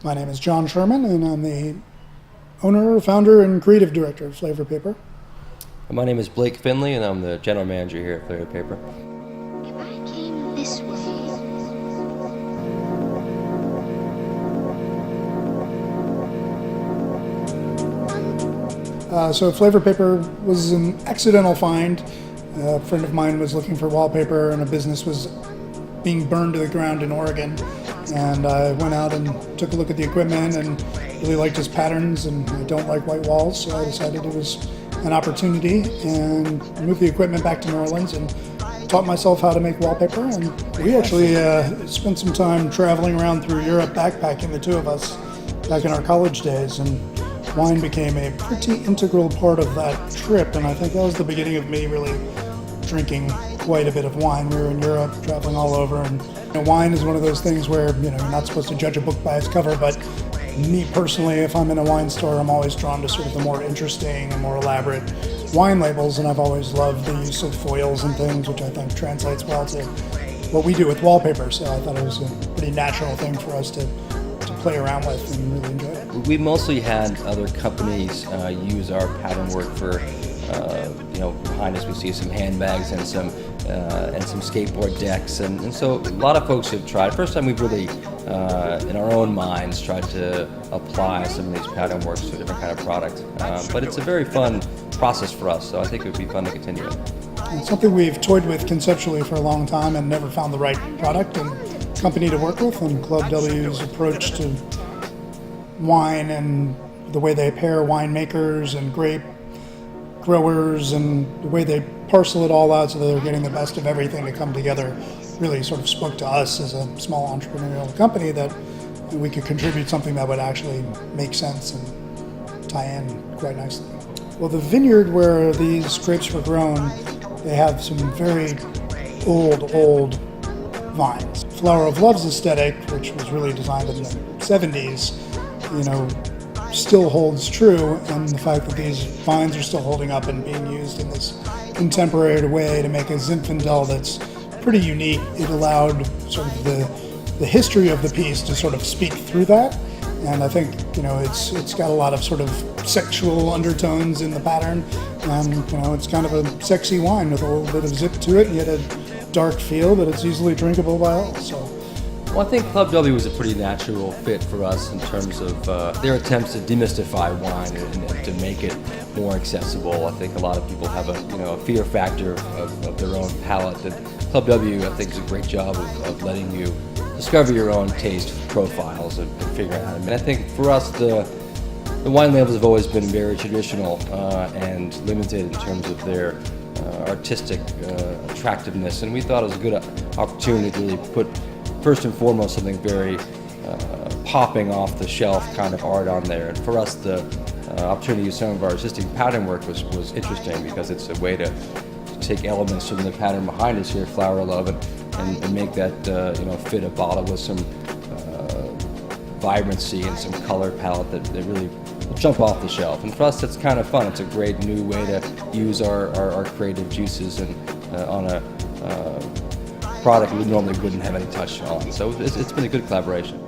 My name is John Sherman, and I'm the owner, founder, and creative director of Flavor Paper. My name is Blake Finley, and I'm the general manager here at Flavor Paper. If I came this way. So Flavor Paper was an accidental find. A friend of mine was looking for wallpaper, and a business was being burned to the ground in Oregon. And I went out and took a look at the equipment and really liked his patterns, and I don't like white walls, so I decided it was an opportunity and moved the equipment back to New Orleans and taught myself how to make wallpaper. And we actually spent some time traveling around through Europe backpacking, the two of us, back in our college days, and wine became a pretty integral part of that trip, and I think that was the beginning of me really drinking quite a bit of wine. We were in Europe, traveling all over, and wine is one of those things where you're not supposed to judge a book by its cover, but me personally, if I'm in a wine store, I'm always drawn to sort of the more interesting and more elaborate wine labels, and I've always loved the use of foils and things, which I think translates well to what we do with wallpaper, so I thought it was a pretty natural thing for us to play around with and really enjoy it. We mostly had other companies use our pattern work for, behind us we see some handbags and some skateboard decks, and so a lot of folks have tried. First time we've really, in our own minds, tried to apply some of these pattern works to a different kind of product. But it's a very fun process for us, so I think it would be fun to continue it. It's something we've toyed with conceptually for a long time and never found the right product and company to work with, and Club W's approach to wine and the way they pair winemakers and grape growers and the way they parcel it all out so that they're getting the best of everything to come together really sort of spoke to us as a small entrepreneurial company that we could contribute something that would actually make sense and tie in quite nicely. Well, the vineyard where these grapes were grown, they have some very old vines. Flower of Love's aesthetic, which was really designed in the 70s, still holds true, and the fact that these vines are still holding up and being used in this contemporary way to make a Zinfandel that's pretty unique. It allowed sort of the history of the piece to sort of speak through that, and I think it's got a lot of sort of sexual undertones in the pattern, and it's kind of a sexy wine with a little bit of zip to it, and yet a dark feel, but it's easily drinkable by all. Well, I think Club W was a pretty natural fit for us in terms of their attempts to demystify wine and to make it more accessible. I think a lot of people have a fear factor of their own palate. That Club W, I think, does a great job of letting you discover your own taste profiles and figure out. I think for us, the wine labels have always been very traditional and limited in terms of their artistic attractiveness, and we thought it was a good opportunity to really put, first and foremost, something very popping off the shelf kind of art on there. And for us, the opportunity to use some of our existing pattern work was interesting because it's a way to take elements from the pattern behind us here, Flower of Love, and make that fit a bottle with some vibrancy and some color palette that really jump off the shelf. And for us, that's kind of fun. It's a great new way to use our creative juices and on a product we normally wouldn't have any touch on. So it's been a good collaboration.